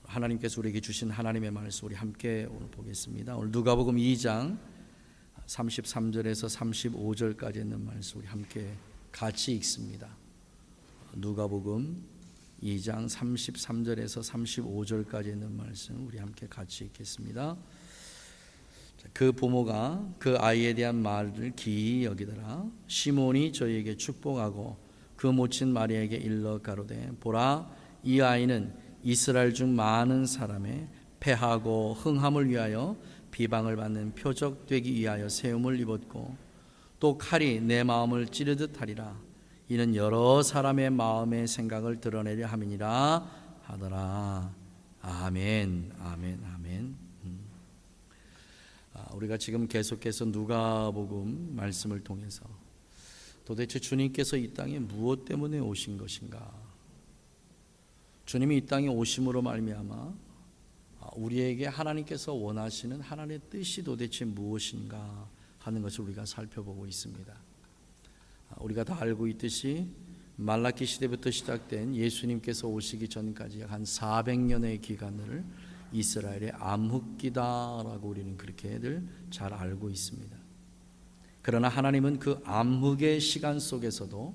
하나님께서 우리에게 주신 하나님의 말씀 우리 함께 오늘 보겠습니다. 오늘 누가복음 2장 33절에서 35절까지 있는 말씀 우리 함께 같이 읽습니다. 누가복음 2장 33절에서 35절까지 있는 말씀 우리 함께 같이 읽겠습니다. 그 부모가 그 아이에 대한 말을 기이 여기더라. 시몬이 저희에게 축복하고 그 모친 마리아에게 일러 가로되 보라 이 아이는 이스라엘 중 많은 사람의 패하고 흥함을 위하여 비방을 받는 표적 되기 위하여 세움을 입었고 또 칼이 내 마음을 찌르듯 하리라. 이는 여러 사람의 마음의 생각을 드러내려 함이니라 하더라. 아멘, 아멘, 아멘. 우리가 지금 계속해서 누가복음 말씀을 통해서 도대체 주님께서 이 땅에 무엇 때문에 오신 것인가? 주님이 이 땅에 오심으로 말미암아 우리에게 하나님께서 원하시는 하나님의 뜻이 도대체 무엇인가 하는 것을 우리가 살펴보고 있습니다. 우리가 다 알고 있듯이 말라기 시대부터 시작된 예수님께서 오시기 전까지 약 한 400년의 기간을 이스라엘의 암흑기다라고 우리는 그렇게들 잘 알고 있습니다. 그러나 하나님은 그 암흑의 시간 속에서도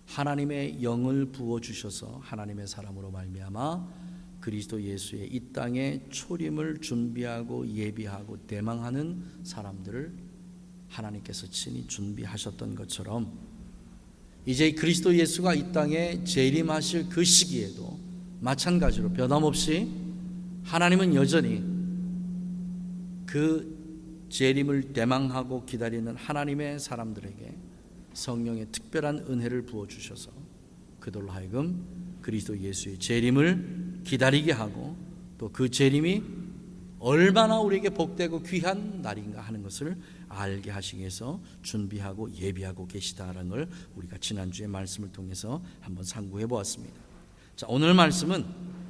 하나님의 영을 부어주셔서 하나님의 사람으로 말미암아 그리스도 예수의 이 땅에 초림을 준비하고 예비하고 대망하는 사람들을 하나님께서 친히 준비하셨던 것처럼 이제 그리스도 예수가 이 땅에 재림하실 그 시기에도 마찬가지로 변함없이 하나님은 여전히 그 재림을 대망하고 기다리는 하나님의 사람들에게 성령의 특별한 은혜를 부어주셔서 그들로 하여금 그리스도 예수의 재림을 기다리게 하고 또 그 재림이 얼마나 우리에게 복되고 귀한 날인가 하는 것을 알게 하시기 위해서 준비하고 예비하고 계시다라는 걸 우리가 지난주에 말씀을 통해서 한번 상고해 보았습니다. 자, 오늘 말씀은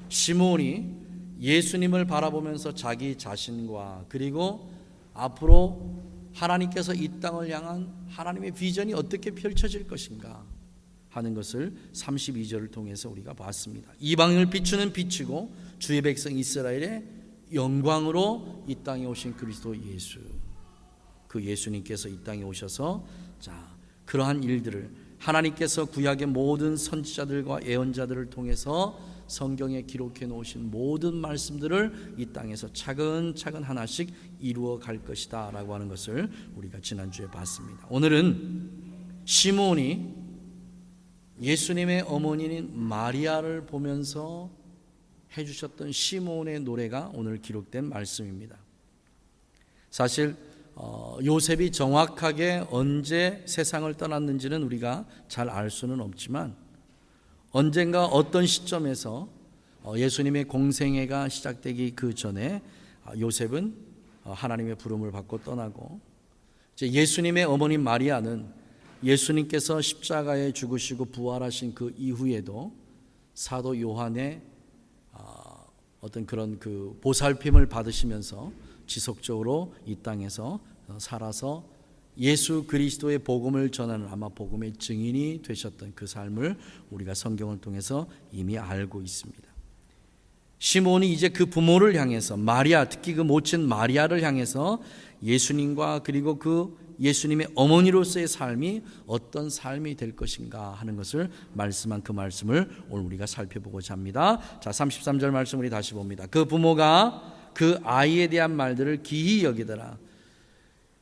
시몬이 예수님을 바라보면서 자기 자신과 그리고 앞으로 하나님께서 이 땅을 향한 하나님의 비전이 어떻게 펼쳐질 것인가 하는 것을 32절을 통해서 우리가 봤습니다. 이방인을 비추는 빛이고 주의 백성 이스라엘의 영광으로 이 땅에 오신 그리스도 예수, 그 예수님께서 이 땅에 오셔서 그러한 일들을 하나님께서 구약의 모든 선지자들과 예언자들을 통해서 성경에 기록해 놓으신 모든 말씀들을 이 땅에서 차근차근 하나씩 이루어 갈 것이다 라고 하는 것을 우리가 지난주에 봤습니다. 오늘은 시몬이 예수님의 어머니인 마리아를 보면서 해주셨던 시몬의 노래가 오늘 기록된 말씀입니다. 사실 요셉이 정확하게 언제 세상을 떠났는지는 우리가 잘 알 수는 없지만 언젠가 어떤 시점에서 예수님의 공생애가 시작되기 그 전에 요셉은 하나님의 부름을 받고 떠나고 이제 예수님의 어머니 마리아는 예수님께서 십자가에 죽으시고 부활하신 그 이후에도 사도 요한의 어떤 그런 그 보살핌을 받으시면서 지속적으로 이 땅에서 살아서 예수 그리스도의 복음을 전하는 아마 복음의 증인이 되셨던 그 삶을 우리가 성경을 통해서 이미 알고 있습니다. 시몬이 이제 그 부모를 향해서 마리아, 특히 그 모친 마리아를 향해서 예수님과 그리고 그 예수님의 어머니로서의 삶이 어떤 삶이 될 것인가 하는 것을 말씀한 그 말씀을 오늘 우리가 살펴보고자 합니다. 자, 33절 말씀 우리 다시 봅니다. 그 부모가 그 아이에 대한 말들을 기이 여기더라.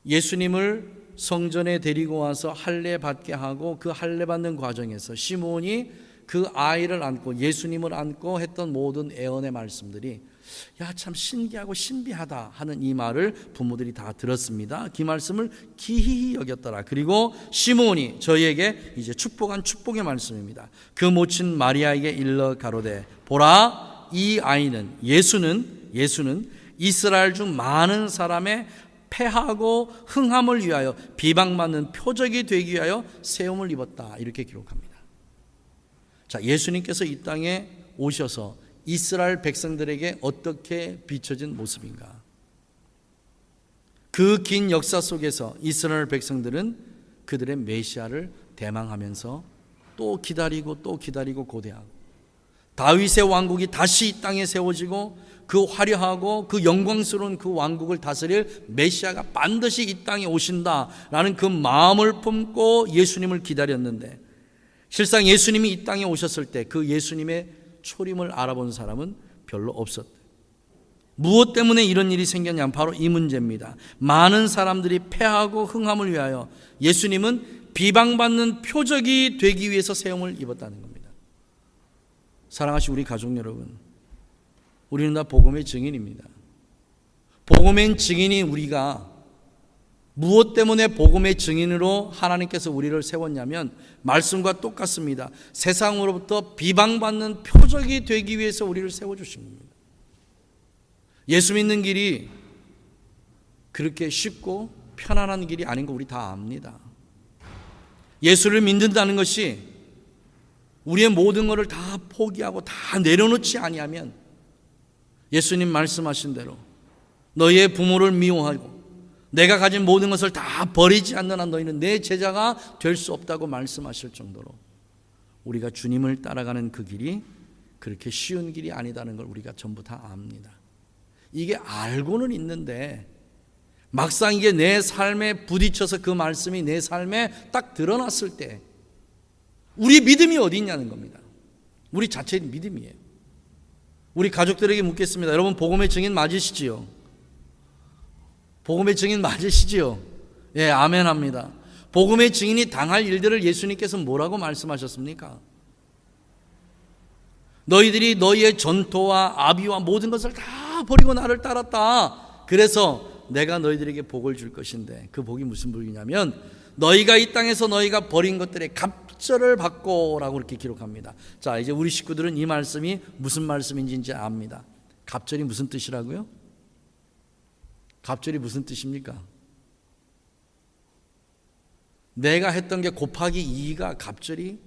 예수님을 성전에 데리고 와서 할례 받게 하고 그 할례 받는 과정에서 시몬이 그 아이를 안고 예수님을 안고 했던 모든 애언의 말씀들이 참 신기하고 신비하다 하는 이 말을 부모들이 다 들었습니다. 그 말씀을 기히 여겼더라. 그리고 시몬이 저희에게 이제 축복한 축복의 말씀입니다. 그 모친 마리아에게 일러 가로되 보라 이 아이는 예수는 이스라엘 중 많은 사람의 패하고 흥함을 위하여 비방받는 표적이 되기 위하여 세움을 입었다. 이렇게 기록합니다. 자, 예수님께서 이 땅에 오셔서 이스라엘 백성들에게 어떻게 비춰진 모습인가? 그 긴 역사 속에서 이스라엘 백성들은 그들의 메시아를 대망하면서 또 기다리고 고대하고 다윗의 왕국이 다시 이 땅에 세워지고 그 화려하고 그 영광스러운 그 왕국을 다스릴 메시아가 반드시 이 땅에 오신다라는 그 마음을 품고 예수님을 기다렸는데, 실상 예수님이 이 땅에 오셨을 때 그 예수님의 초림을 알아본 사람은 별로 없었다. 무엇 때문에 이런 일이 생겼냐? 바로 이 문제입니다. 많은 사람들이 패하고 흥함을 위하여 예수님은 비방받는 표적이 되기 위해서 세움을 입었다는 겁니다. 사랑하신 우리 가족 여러분, 우리는 다 복음의 증인입니다. 복음의 증인인 우리가 무엇 때문에 복음의 증인으로 하나님께서 우리를 세웠냐면 말씀과 똑같습니다. 세상으로부터 비방받는 표적이 되기 위해서 우리를 세워주신 겁니다. 예수 믿는 길이 그렇게 쉽고 편안한 길이 아닌 거 우리 다 압니다. 예수를 믿는다는 것이 우리의 모든 것을 다 포기하고 다 내려놓지 아니하면, 예수님 말씀하신 대로 너희의 부모를 미워하고 내가 가진 모든 것을 다 버리지 않는 한 너희는 내 제자가 될 수 없다고 말씀하실 정도로 우리가 주님을 따라가는 그 길이 그렇게 쉬운 길이 아니다는 걸 우리가 전부 다 압니다. 이게 알고는 있는데 막상 이게 내 삶에 부딪혀서 그 말씀이 내 삶에 딱 드러났을 때 우리 믿음이 어디 있냐는 겁니다. 우리 자체의 믿음이에요. 우리 가족들에게 묻겠습니다. 여러분 복음의 증인 맞으시지요? 복음의 증인 맞으시지요? 예, 아멘 합니다. 복음의 증인이 당할 일들을 예수님께서 뭐라고 말씀하셨습니까? 너희들이 너희의 전토와 아비와 모든 것을 다 버리고 나를 따랐다. 그래서 내가 너희들에게 복을 줄 것인데, 그 복이 무슨 복이냐면 너희가 이 땅에서 너희가 버린 것들의 갑절을 받고 라고 이렇게 기록합니다. 자, 이제 우리 식구들은 이 말씀이 무슨 말씀인지 이제 압니다. 갑절이 무슨 뜻이라고요? 갑절이 무슨 뜻입니까? 내가 했던 게 곱하기 2가 갑절이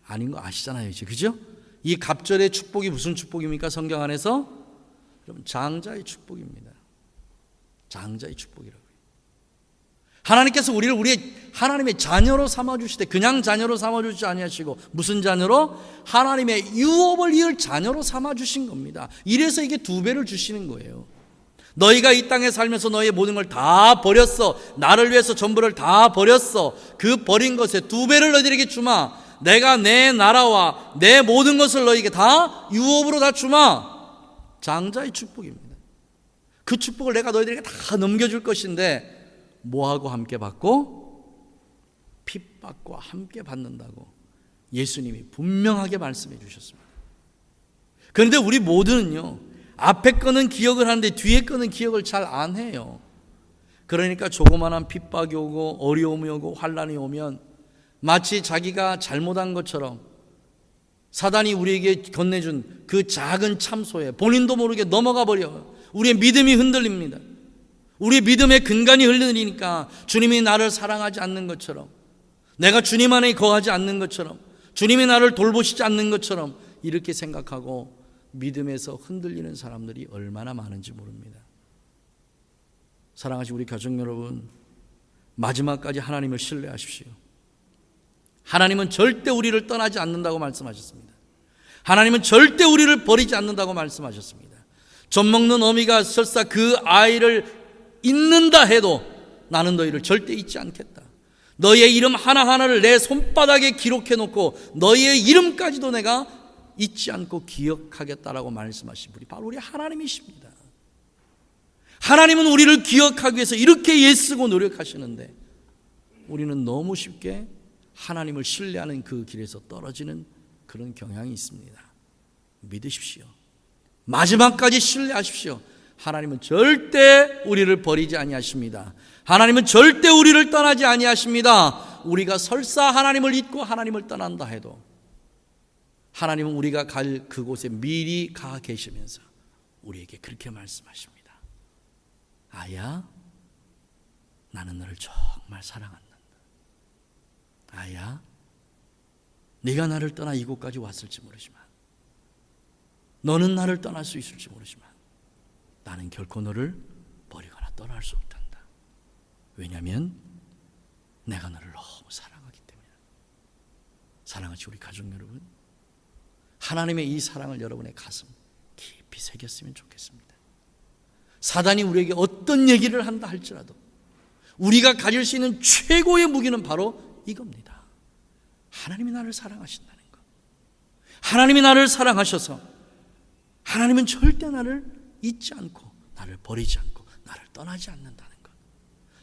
아닌 거 아시잖아요, 이제. 그죠? 이 갑절의 축복이 무슨 축복입니까? 성경 안에서? 여러분, 장자의 축복입니다. 장자의 축복이라고요. 하나님께서 우리를 우리의 하나님의 자녀로 삼아주실 때 그냥 자녀로 삼아주지 아니하시고 무슨 자녀로? 하나님의 유업을 이을 자녀로 삼아주신 겁니다. 이래서 이게 2배를 주시는 거예요. 너희가 이 땅에 살면서 너희의 모든 걸 다 버렸어. 나를 위해서 전부를 다 버렸어. 그 버린 것에 2배를 너희들에게 주마. 내가 내 나라와 내 모든 것을 너희에게 다 유업으로 다 주마. 장자의 축복입니다. 그 축복을 내가 너희들에게 다 넘겨줄 것인데 뭐하고 함께 받고? 핍박과 함께 받는다고 예수님이 분명하게 말씀해 주셨습니다. 그런데 우리 모두는요, 앞에 거는 기억을 하는데 뒤에 거는 기억을 잘 안 해요. 그러니까 조그마한 핍박이 오고 어려움이 오고 환난이 오면 마치 자기가 잘못한 것처럼 사단이 우리에게 건네준 그 작은 참소에 본인도 모르게 넘어가 버려요. 우리의 믿음이 흔들립니다. 우리의 믿음의 근간이 흔들리니까 주님이 나를 사랑하지 않는 것처럼, 내가 주님 안에 거하지 않는 것처럼, 주님이 나를 돌보시지 않는 것처럼 이렇게 생각하고 믿음에서 흔들리는 사람들이 얼마나 많은지 모릅니다. 사랑하시는 우리 가족 여러분, 마지막까지 하나님을 신뢰하십시오. 하나님은 절대 우리를 떠나지 않는다고 말씀하셨습니다. 하나님은 절대 우리를 버리지 않는다고 말씀하셨습니다. 젖 먹는 어미가 설사 그 아이를 잊는다 해도 나는 너희를 절대 잊지 않겠다. 너희의 이름 하나하나를 내 손바닥에 기록해 놓고 너희의 이름까지도 내가 잊지 않고 기억하겠다라고 말씀하신 분이 바로 우리 하나님이십니다. 하나님은 우리를 기억하기 위해서 이렇게 애쓰고 노력하시는데 우리는 너무 쉽게 하나님을 신뢰하는 그 길에서 떨어지는 그런 경향이 있습니다. 믿으십시오. 마지막까지 신뢰하십시오. 하나님은 절대 우리를 버리지 아니하십니다. 하나님은 절대 우리를 떠나지 아니하십니다. 우리가 설사 하나님을 잊고 하나님을 떠난다 해도 하나님은 우리가 갈 그곳에 미리 가 계시면서 우리에게 그렇게 말씀하십니다. 아야, 나는 너를 정말 사랑한다. 아야, 네가 나를 떠나 이곳까지 왔을지 모르지만, 너는 나를 떠날 수 있을지 모르지만 나는 결코 너를 버리거나 떠날 수 없단다. 왜냐하면 내가 너를 너무 사랑하기 때문이다. 사랑하시 우리 가족 여러분, 하나님의 이 사랑을 여러분의 가슴 깊이 새겼으면 좋겠습니다. 사단이 우리에게 어떤 얘기를 한다 할지라도 우리가 가질 수 있는 최고의 무기는 바로 이겁니다. 하나님이 나를 사랑하신다는 것. 하나님이 나를 사랑하셔서 하나님은 절대 나를 잊지 않고 나를 버리지 않고 나를 떠나지 않는다는 것.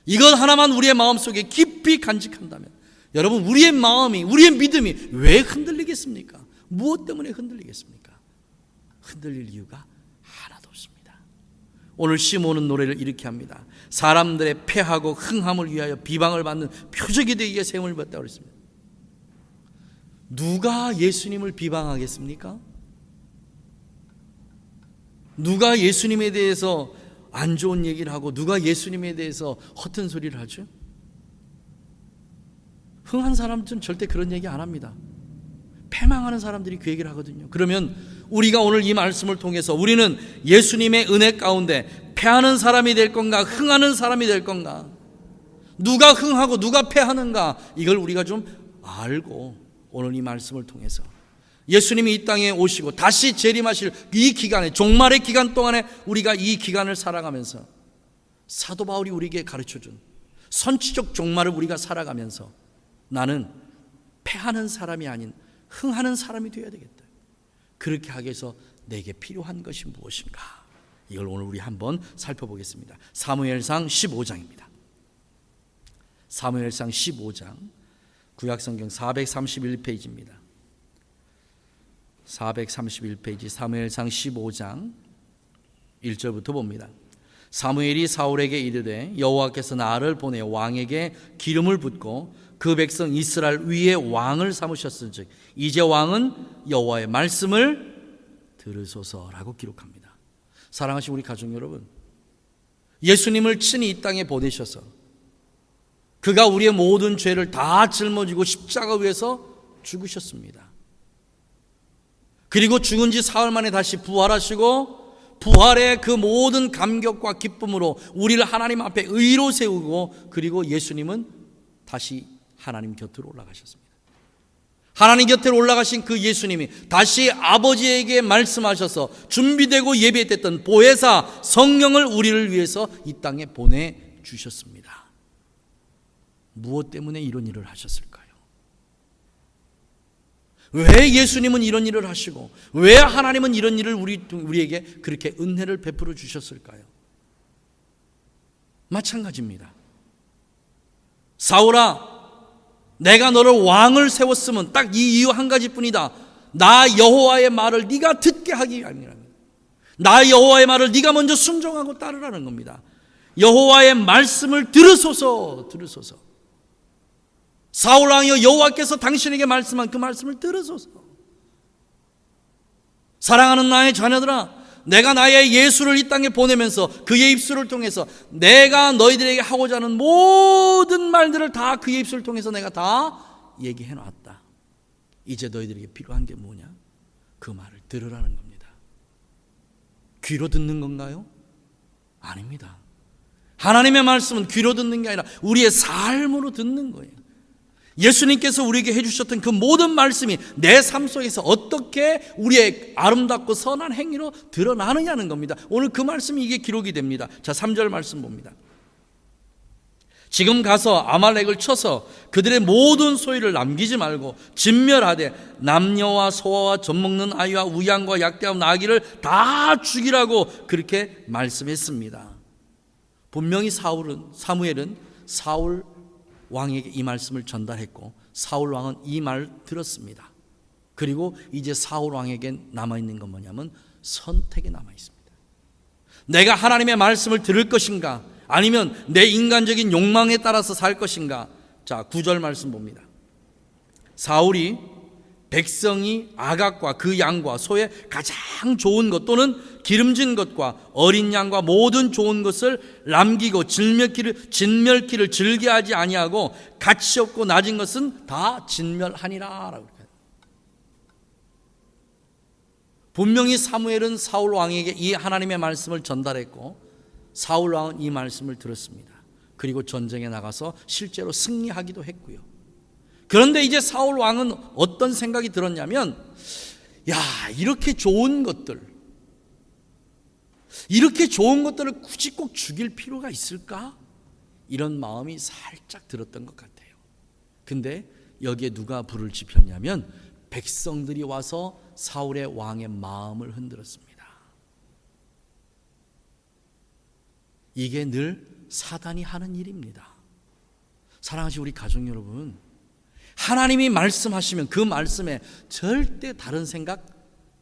이것 하나만 우리의 마음속에 깊이 간직한다면 여러분, 우리의 마음이, 우리의 믿음이 왜 흔들리겠습니까? 무엇 때문에 흔들리겠습니까? 흔들릴 이유가 하나도 없습니다. 오늘 시몬은 노래를 이렇게 합니다. 사람들의 패하고 흥함을 위하여 비방을 받는 표적이 되기 위해 세움을 받다고 그랬습니다. 누가 예수님을 비방하겠습니까? 누가 예수님에 대해서 안 좋은 얘기를 하고 누가 예수님에 대해서 허튼 소리를 하죠? 흥한 사람들은 절대 그런 얘기 안 합니다. 패망하는 사람들이 그 얘기를 하거든요. 그러면 우리가 오늘 이 말씀을 통해서 우리는 예수님의 은혜 가운데 패하는 사람이 될 건가, 흥하는 사람이 될 건가, 누가 흥하고 누가 패하는가, 이걸 우리가 좀 알고 오늘 이 말씀을 통해서 예수님이 이 땅에 오시고 다시 재림하실 이 기간에, 종말의 기간 동안에 우리가 이 기간을 살아가면서 사도 바울이 우리에게 가르쳐준 선지적 종말을 우리가 살아가면서 나는 패하는 사람이 아닌 흥하는 사람이 되어야 되겠다. 그렇게 하기 위해서 내게 필요한 것이 무엇인가? 이걸 오늘 우리 한번 살펴보겠습니다. 사무엘상 15장입니다. 사무엘상 15장, 구약성경 431페이지입니다. 431페이지 사무엘상 15장 1절부터 봅니다. 사무엘이 사울에게 이르되 여호와께서 나를 보내 왕에게 기름을 붓고 그 백성 이스라엘 위에 왕을 삼으셨은즉 이제 왕은 여호와의 말씀을 들으소서라고 기록합니다. 사랑하신 우리 가족 여러분, 예수님을 친히 이 땅에 보내셔서 그가 우리의 모든 죄를 다 짊어지고 십자가 위에서 죽으셨습니다. 그리고 죽은 지 사흘 만에 다시 부활하시고 부활의 그 모든 감격과 기쁨으로 우리를 하나님 앞에 의로 세우고, 그리고 예수님은 다시 하나님 곁으로 올라가셨습니다. 하나님 곁으로 올라가신 그 예수님이 다시 아버지에게 말씀하셔서 준비되고 예배됐던 보혜사 성령을 우리를 위해서 이 땅에 보내주셨습니다. 무엇 때문에 이런 일을 하셨을까요? 왜 예수님은 이런 일을 하시고 왜 하나님은 이런 일을 우리에게 그렇게 은혜를 베풀어 주셨을까요? 마찬가지입니다. 사울아, 내가 너를 왕을 세웠으면 딱 이 이유 한 가지뿐이다. 나 여호와의 말을 네가 듣게 하기 위함이라. 나 여호와의 말을 네가 먼저 순종하고 따르라는 겁니다. 여호와의 말씀을 들으소서. 사울 왕이여, 여호와께서 당신에게 말씀한 그 말씀을 들으소서. 사랑하는 나의 자녀들아, 내가 나의 예수를 이 땅에 보내면서 그의 입술을 통해서 내가 너희들에게 하고자 하는 모든 말들을 다 그의 입술을 통해서 내가 다 얘기해 놨다. 이제 너희들에게 필요한 게 뭐냐? 그 말을 들으라는 겁니다. 귀로 듣는 건가요? 아닙니다. 하나님의 말씀은 귀로 듣는 게 아니라 우리의 삶으로 듣는 거예요. 예수님께서 우리에게 해주셨던 그 모든 말씀이 내 삶 속에서 어떻게 우리의 아름답고 선한 행위로 드러나느냐는 겁니다. 오늘 그 말씀이 이게 기록이 됩니다. 자, 3절 말씀 봅니다. 지금 가서 아말렉을 쳐서 그들의 모든 소유를 남기지 말고 진멸하되 남녀와 소아와 젖먹는 아이와 우양과 약대와 나귀를 다 죽이라고 그렇게 말씀했습니다. 분명히 사무엘은 사울 왕에게 이 말씀을 전달했고 사울 왕은 이 말을 들었습니다. 그리고 이제 사울 왕에게 남아있는 건 뭐냐면 선택이 남아있습니다. 내가 하나님의 말씀을 들을 것인가, 아니면 내 인간적인 욕망에 따라서 살 것인가. 자, 9절 말씀 봅니다. 사울이 백성이 아각과 그 양과 소의 가장 좋은 것 또는 기름진 것과 어린 양과 모든 좋은 것을 남기고 진멸기를 즐겨하지 아니하고 가치 없고 낮은 것은 다 진멸하니라 라고. 분명히 사무엘은 사울 왕에게 이 하나님의 말씀을 전달했고 사울 왕은 이 말씀을 들었습니다. 그리고 전쟁에 나가서 실제로 승리하기도 했고요. 그런데 이제 사울 왕은 어떤 생각이 들었냐면, 이렇게 좋은 것들을 굳이 꼭 죽일 필요가 있을까? 이런 마음이 살짝 들었던 것 같아요. 근데 여기에 누가 불을 지폈냐면 백성들이 와서 사울의 왕의 마음을 흔들었습니다. 이게 늘 사단이 하는 일입니다. 사랑하시는 우리 가족 여러분, 하나님이 말씀하시면 그 말씀에 절대 다른 생각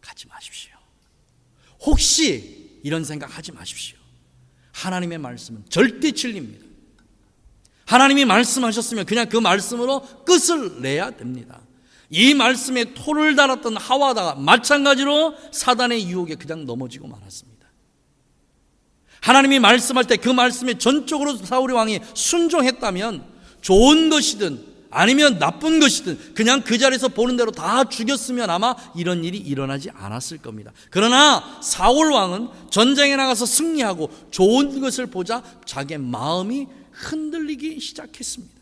하지 마십시오. 혹시 이런 생각 하지 마십시오. 하나님의 말씀은 절대 진리입니다. 하나님이 말씀하셨으면 그냥 그 말씀으로 끝을 내야 됩니다. 이 말씀에 토를 달았던 하와가 마찬가지로 사단의 유혹에 그냥 넘어지고 말았습니다. 하나님이 말씀할 때 그 말씀에 전적으로 사울의 왕이 순종했다면 좋은 것이든 아니면 나쁜 것이든 그냥 그 자리에서 보는 대로 다 죽였으면 아마 이런 일이 일어나지 않았을 겁니다. 그러나 사울 왕은 전쟁에 나가서 승리하고 좋은 것을 보자 자기의 마음이 흔들리기 시작했습니다.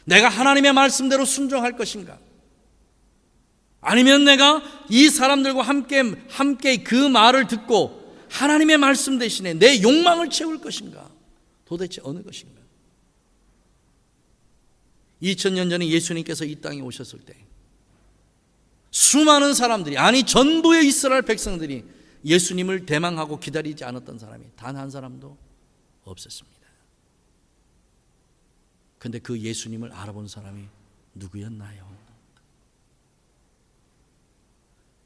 내가 하나님의 말씀대로 순종할 것인가? 아니면 내가 이 사람들과 함께 그 말을 듣고 하나님의 말씀 대신에 내 욕망을 채울 것인가? 도대체 어느 것인가? 2000년 전에 예수님께서 이 땅에 오셨을 때 수많은 사람들이, 아니 전부의 이스라엘 백성들이 예수님을 대망하고 기다리지 않았던 사람이 단 한 사람도 없었습니다. 근데 그 예수님을 알아본 사람이 누구였나요?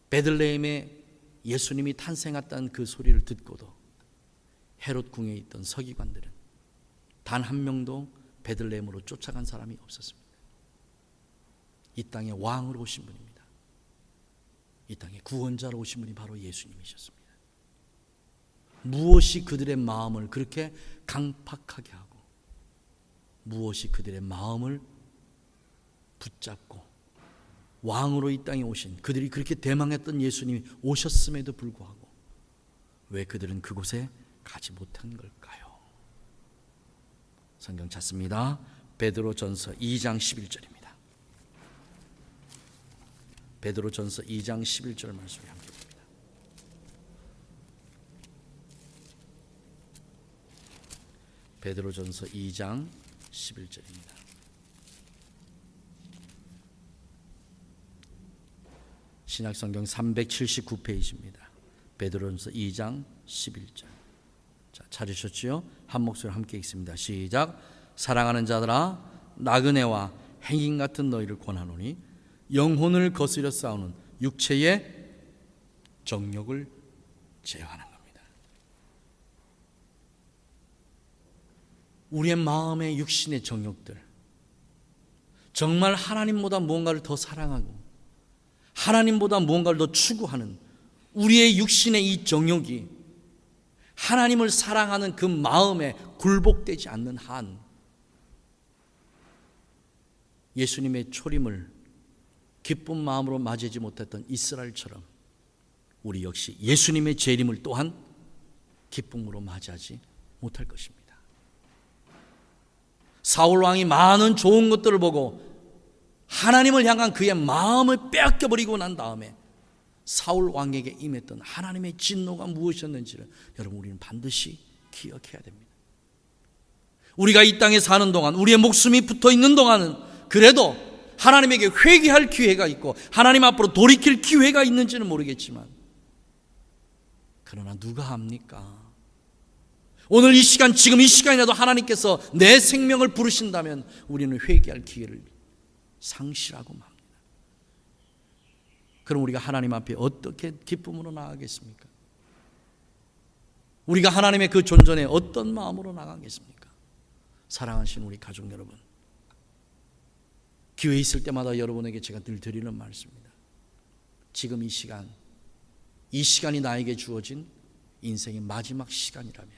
베들레헴에 예수님이 탄생했다는 그 소리를 듣고도 헤롯 궁에 있던 서기관들은 단 한 명도 베들레헴으로 쫓아간 사람이 없었습니다. 이 땅에 왕으로 오신 분입니다. 이 땅에 구원자로 오신 분이 바로 예수님이셨습니다. 무엇이 그들의 마음을 그렇게 강팍하게 하고 무엇이 그들의 마음을 붙잡고 왕으로 이 땅에 오신, 그들이 그렇게 대망했던 예수님이 오셨음에도 불구하고 왜 그들은 그곳에 가지 못한 걸까요? 성경 찾습니다. 베드로전서 2장 11절입니다. 베드로전서 2장 11절 말씀을 함께 봅니다. 베드로전서 2장 11절입니다. 신약성경 379페이지입니다. 베드로전서 2장 11절. 자, 찾으셨지요? 한 목소리 함께 읽습니다. 시작. 사랑하는 자들아, 나그네와 행인 같은 너희를 권하노니 영혼을 거스려 싸우는 육체의 정욕을 제어하는 겁니다. 우리의 마음의 육신의 정욕들, 정말 하나님보다 무언가를 더 사랑하고 하나님보다 무언가를 더 추구하는 우리의 육신의 이 정욕이 하나님을 사랑하는 그 마음에 굴복되지 않는 한 예수님의 초림을 기쁜 마음으로 맞이하지 못했던 이스라엘처럼 우리 역시 예수님의 재림을 또한 기쁨으로 맞이하지 못할 것입니다. 사울 왕이 많은 좋은 것들을 보고 하나님을 향한 그의 마음을 빼앗겨버리고 난 다음에 사울 왕에게 임했던 하나님의 진노가 무엇이었는지를 여러분 우리는 반드시 기억해야 됩니다. 우리가 이 땅에 사는 동안, 우리의 목숨이 붙어 있는 동안은 그래도 하나님에게 회개할 기회가 있고 하나님 앞으로 돌이킬 기회가 있는지는 모르겠지만, 그러나 누가 합니까? 오늘 이 시간, 지금 이 시간이라도 하나님께서 내 생명을 부르신다면 우리는 회개할 기회를 상실하고 맙니다. 그럼 우리가 하나님 앞에 어떻게 기쁨으로 나아가겠습니까? 우리가 하나님의 그 존전에 어떤 마음으로 나가겠습니까? 사랑하시는 우리 가족 여러분, 기회 있을 때마다 여러분에게 제가 늘 드리는 말씀입니다. 지금 이 시간이 나에게 주어진 인생의 마지막 시간이라면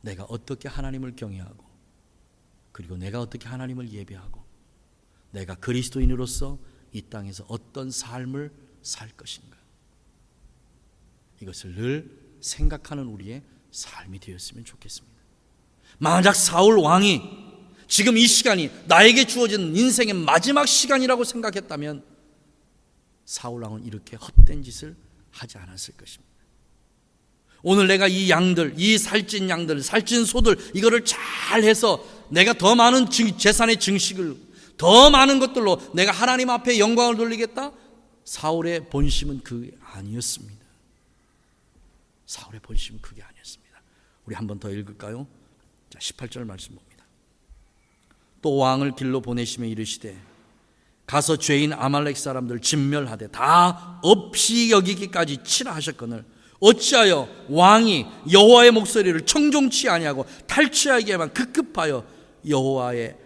내가 어떻게 하나님을 경외하고, 그리고 내가 어떻게 하나님을 예배하고, 내가 그리스도인으로서 이 땅에서 어떤 삶을 살 것인가, 이것을 늘 생각하는 우리의 삶이 되었으면 좋겠습니다. 만약 사울 왕이 지금 이 시간이 나에게 주어진 인생의 마지막 시간이라고 생각했다면 사울왕은 이렇게 헛된 짓을 하지 않았을 것입니다. 오늘 내가 이 양들, 이 살찐 양들, 살찐 소들 이거를 잘 해서 내가 더 많은 재산의 증식을, 더 많은 것들로 내가 하나님 앞에 영광을 돌리겠다? 사울의 본심은 그게 아니었습니다. 사울의 본심은 그게 아니었습니다. 우리 한 번 더 읽을까요? 자, 18절 말씀 봅니다. 또 왕을 길로 보내시며 이르시되 가서 죄인 아말렉 사람들 진멸하되 다 없이 여기기까지 치라 하셨거늘 어찌하여 왕이 여호와의 목소리를 청종치 아니하고 탈취하기에만 급급하여 여호와의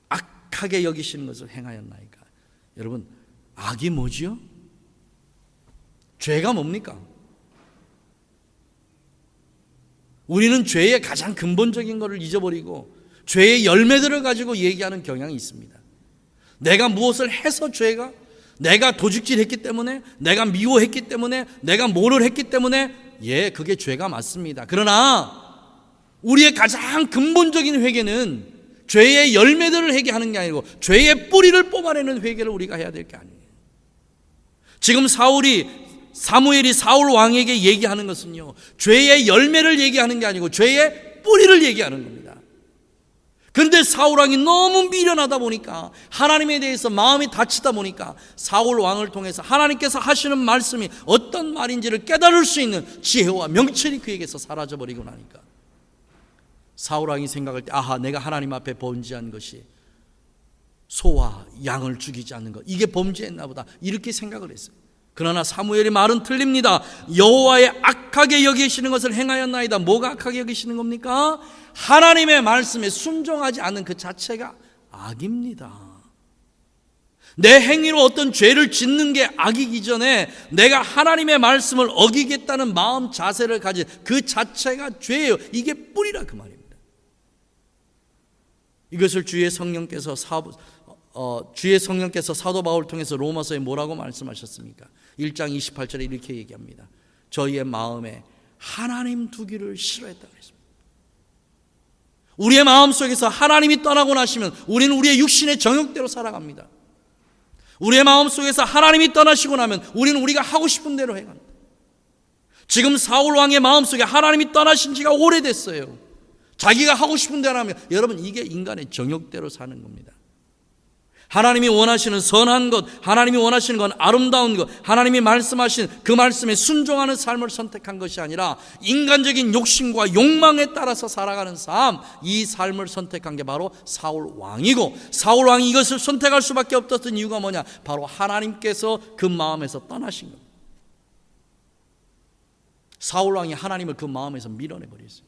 악하게 여기시는 것을 행하였나이까. 여러분, 악이 뭐지요? 죄가 뭡니까? 우리는 죄의 가장 근본적인 것을 잊어버리고 죄의 열매들을 가지고 얘기하는 경향이 있습니다. 내가 무엇을 해서 죄가, 내가 도둑질했기 때문에, 내가 미워했기 때문에, 내가 뭐를 했기 때문에, 예, 그게 죄가 맞습니다. 그러나 우리의 가장 근본적인 회개는 죄의 열매들을 회개하는 게 아니고 죄의 뿌리를 뽑아내는 회개를 우리가 해야 될 게 아니에요. 지금 사무엘이 사울 왕에게 얘기하는 것은요, 죄의 열매를 얘기하는 게 아니고 죄의 뿌리를 얘기하는 겁니다. 근데 사울 왕이 너무 미련하다 보니까, 하나님에 대해서 마음이 다치다 보니까 사울 왕을 통해서 하나님께서 하시는 말씀이 어떤 말인지를 깨달을 수 있는 지혜와 명철이 그에게서 사라져버리고 나니까 사울 왕이 생각할 때, 아하, 내가 하나님 앞에 범죄한 것이 소와 양을 죽이지 않는 것, 이게 범죄했나 보다, 이렇게 생각을 했어요. 그러나 사무엘의 말은 틀립니다. 여호와의 악하게 여기시는 것을 행하였나이다. 뭐가 악하게 여기시는 겁니까? 하나님의 말씀에 순종하지 않는 그 자체가 악입니다. 내 행위로 어떤 죄를 짓는 게 악이기 전에 내가 하나님의 말씀을 어기겠다는 마음 자세를 가진 그 자체가 죄예요. 이게 뿌리라 그 말입니다. 이것을 주의 성령께서 사도 바울을 통해서 로마서에 뭐라고 말씀하셨습니까? 1장 28절에 이렇게 얘기합니다. 저희의 마음에 하나님 두기를 싫어했다고 했습니다. 우리의 마음속에서 하나님이 떠나고 나시면 우리는 우리의 육신의 정욕대로 살아갑니다. 우리의 마음속에서 하나님이 떠나시고 나면 우리는 우리가 하고 싶은 대로 해갑니다. 지금 사울 왕의 마음속에 하나님이 떠나신 지가 오래됐어요. 자기가 하고 싶은 대로 하면, 여러분, 이게 인간의 정욕대로 사는 겁니다. 하나님이 원하시는 선한 것, 하나님이 원하시는 건 아름다운 것, 하나님이 말씀하신 그 말씀에 순종하는 삶을 선택한 것이 아니라 인간적인 욕심과 욕망에 따라서 살아가는 삶, 이 삶을 선택한 게 바로 사울 왕이고, 사울 왕이 이것을 선택할 수밖에 없었던 이유가 뭐냐? 바로 하나님께서 그 마음에서 떠나신 겁니다. 사울 왕이 하나님을 그 마음에서 밀어내버렸어요.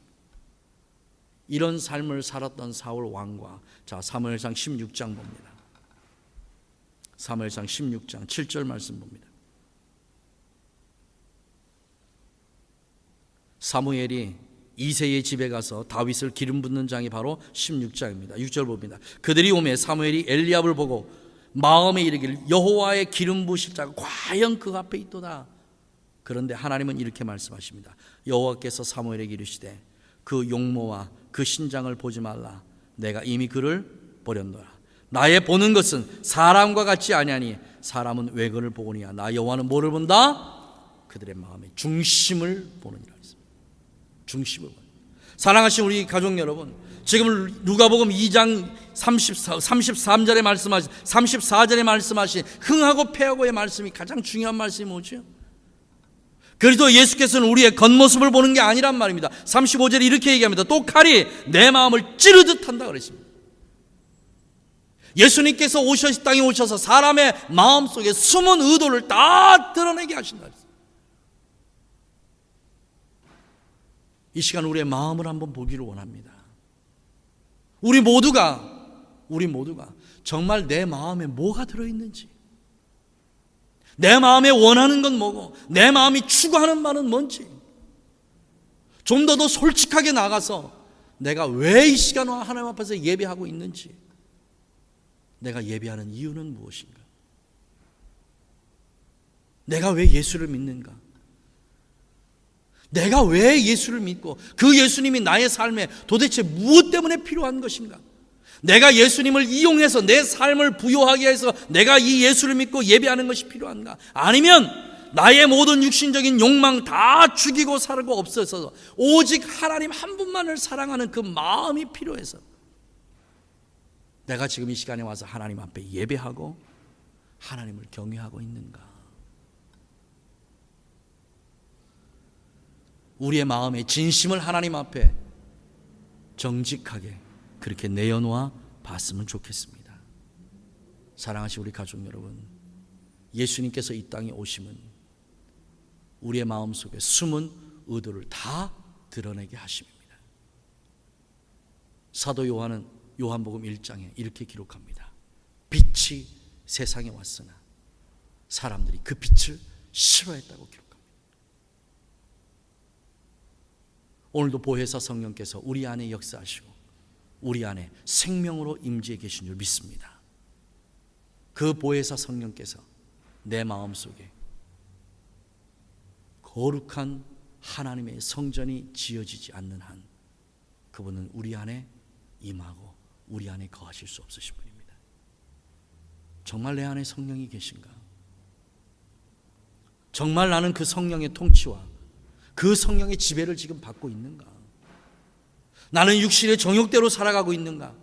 이런 삶을 살았던 사울 왕과, 자, 사무엘상 16장 봅니다. 사무엘상 16장 7절 말씀 봅니다. 사무엘이 이새의 집에 가서 다윗을 기름 붓는 장이 바로 16장입니다. 6절 봅니다. 그들이 오매 사무엘이 엘리압을 보고 마음에 이르기를 여호와의 기름 부으실 자가 과연 그 앞에 있도다. 그런데 하나님은 이렇게 말씀하십니다. 여호와께서 사무엘에게 이르시되 그 용모와 그 신장을 보지 말라. 내가 이미 그를 버렸노라. 나의 보는 것은 사람과 같지 아니하니 사람은 왜 그를 보거니와 나 여호와는 뭐를 본다? 그들의 마음의 중심을 보느니라 했습니다. 중심을 보는. 사랑하신 우리 가족 여러분, 지금 누가복음 2장 33절에 말씀하신 34절에 말씀하신 흥하고 패하고의 말씀이 가장 중요한 말씀이 뭐죠? 그래도 예수께서는 우리의 겉모습을 보는 게 아니란 말입니다. 35절에 이렇게 얘기합니다. 또 칼이 내 마음을 찌르듯 한다 그랬습니다. 예수님께서 땅에 오셔서 사람의 마음속에 숨은 의도를 다 드러내게 하신다. 이 시간 우리의 마음을 한번 보기를 원합니다. 우리 모두가 정말 내 마음에 뭐가 들어있는지, 내 마음에 원하는 건 뭐고, 내 마음이 추구하는 바는 뭔지, 좀 더 솔직하게 나가서 내가 왜 이 시간 하나님 앞에서 예배하고 있는지, 내가 예배하는 이유는 무엇인가? 내가 왜 예수를 믿는가? 내가 왜 예수를 믿고 그 예수님이 나의 삶에 도대체 무엇 때문에 필요한 것인가? 내가 예수님을 이용해서 내 삶을 부요하게 해서 내가 이 예수를 믿고 예배하는 것이 필요한가? 아니면 나의 모든 육신적인 욕망 다 죽이고 살고 없어서 오직 하나님 한 분만을 사랑하는 그 마음이 필요해서 내가 지금 이 시간에 와서 하나님 앞에 예배하고 하나님을 경외하고 있는가? 우리의 마음의 진심을 하나님 앞에 정직하게 그렇게 내어놓아 봤으면 좋겠습니다. 사랑하시는 우리 가족 여러분, 예수님께서 이 땅에 오심은 우리의 마음속에 숨은 의도를 다 드러내게 하심입니다. 사도 요한은 요한복음 1장에 이렇게 기록합니다. 빛이 세상에 왔으나 사람들이 그 빛을 싫어했다고 기록합니다. 오늘도 보혜사 성령께서 우리 안에 역사하시고 우리 안에 생명으로 임재해 계신 줄 믿습니다. 그 보혜사 성령께서 내 마음속에 거룩한 하나님의 성전이 지어지지 않는 한 그분은 우리 안에 임하고 우리 안에 거하실 수 없으신 분입니다. 정말 내 안에 성령이 계신가? 정말 나는 그 성령의 통치와 그 성령의 지배를 지금 받고 있는가? 나는 육신의 정욕대로 살아가고 있는가?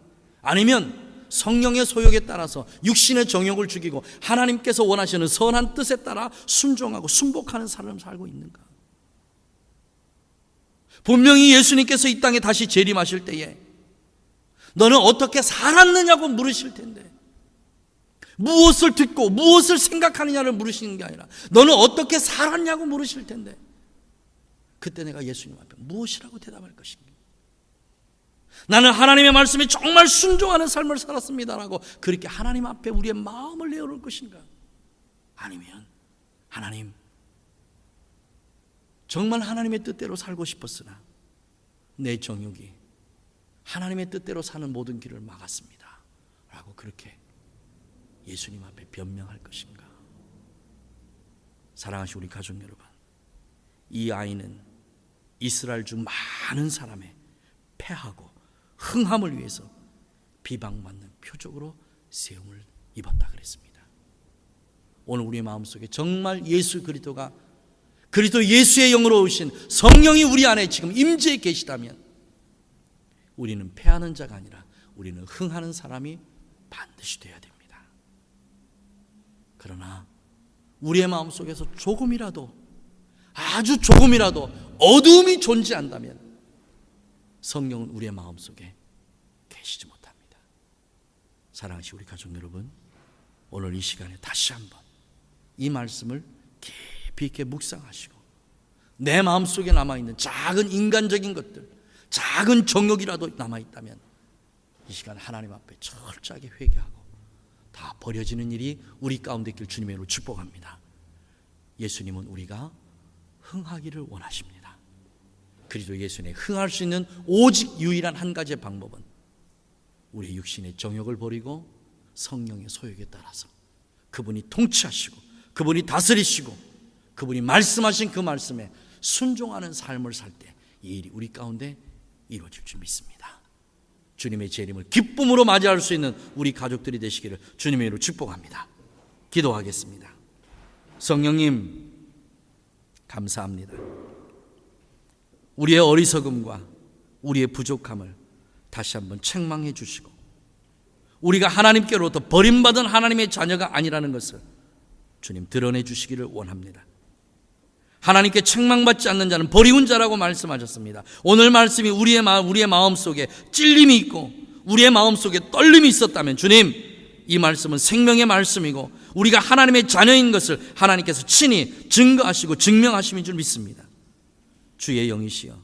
아니면 성령의 소욕에 따라서 육신의 정욕을 죽이고 하나님께서 원하시는 선한 뜻에 따라 순종하고 순복하는 삶을 살고 있는가? 분명히 예수님께서 이 땅에 다시 재림하실 때에 너는 어떻게 살았느냐고 물으실 텐데, 무엇을 듣고 무엇을 생각하느냐를 물으시는 게 아니라 너는 어떻게 살았냐고 물으실 텐데, 그때 내가 예수님 앞에 무엇이라고 대답할 것인가? 나는 하나님의 말씀에 정말 순종하는 삶을 살았습니다라고 그렇게 하나님 앞에 우리의 마음을 내어놓을 것인가? 아니면 하나님, 정말 하나님의 뜻대로 살고 싶었으나 내 정욕이 하나님의 뜻대로 사는 모든 길을 막았습니다 라고 그렇게 예수님 앞에 변명할 것인가? 사랑하시는 우리 가족 여러분, 이 아이는 이스라엘 중 많은 사람의 패하고 흥함을 위해서 비방받는 표적으로 세움을 입었다 그랬습니다. 오늘 우리의 마음속에 정말 예수 그리스도가 그리스도 예수의 영으로 오신 성령이 우리 안에 지금 임재해 계시다면 우리는 패하는 자가 아니라 우리는 흥하는 사람이 반드시 되어야 됩니다. 그러나 우리의 마음속에서 조금이라도, 아주 조금이라도 어두움이 존재한다면 성령은 우리의 마음속에 계시지 못합니다. 사랑하시는 우리 가족 여러분, 오늘 이 시간에 다시 한번 이 말씀을 깊이 있게 묵상하시고 내 마음속에 남아있는 작은 인간적인 것들, 작은 정욕이라도 남아있다면 이 시간 하나님 앞에 철저하게 회개하고 다 버려지는 일이 우리 가운데 있길 주님의 이름으로 축복합니다. 예수님은 우리가 흥하기를 원하십니다. 그리스도 예수님에 흥할 수 있는 오직 유일한 한 가지의 방법은 우리의 육신의 정욕을 버리고 성령의 소욕에 따라서 그분이 통치하시고 그분이 다스리시고 그분이 말씀하신 그 말씀에 순종하는 삶을 살 때 이 일이 우리 가운데 이루어질 줄 믿습니다. 주님의 재림을 기쁨으로 맞이할 수 있는 우리 가족들이 되시기를 주님의 이름으로 축복합니다. 기도하겠습니다. 성령님, 감사합니다. 우리의 어리석음과 우리의 부족함을 다시 한번 책망해 주시고 우리가 하나님께로부터 버림받은 하나님의 자녀가 아니라는 것을 주님 드러내 주시기를 원합니다. 하나님께 책망받지 않는 자는 버리운 자라고 말씀하셨습니다. 오늘 말씀이 우리의 마음속에 찔림이 있고 우리의 마음속에 떨림이 있었다면 주님, 이 말씀은 생명의 말씀이고 우리가 하나님의 자녀인 것을 하나님께서 친히 증거하시고 증명하심인 줄 믿습니다. 주의 영이시여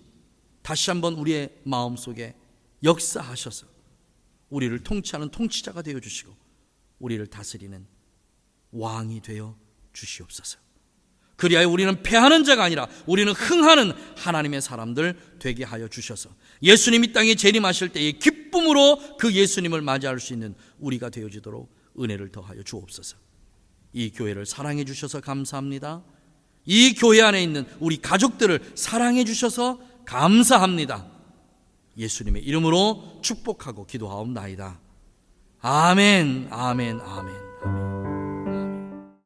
다시 한번 우리의 마음속에 역사하셔서 우리를 통치하는 통치자가 되어주시고 우리를 다스리는 왕이 되어 주시옵소서. 그리하여 우리는 패하는 자가 아니라 우리는 흥하는 하나님의 사람들 되게 하여 주셔서 예수님이 땅에 재림하실 때의 기쁨으로 그 예수님을 맞이할 수 있는 우리가 되어지도록 은혜를 더하여 주옵소서. 이 교회를 사랑해 주셔서 감사합니다. 이 교회 안에 있는 우리 가족들을 사랑해 주셔서 감사합니다. 예수님의 이름으로 축복하고 기도하옵나이다. 아멘, 아멘, 아멘.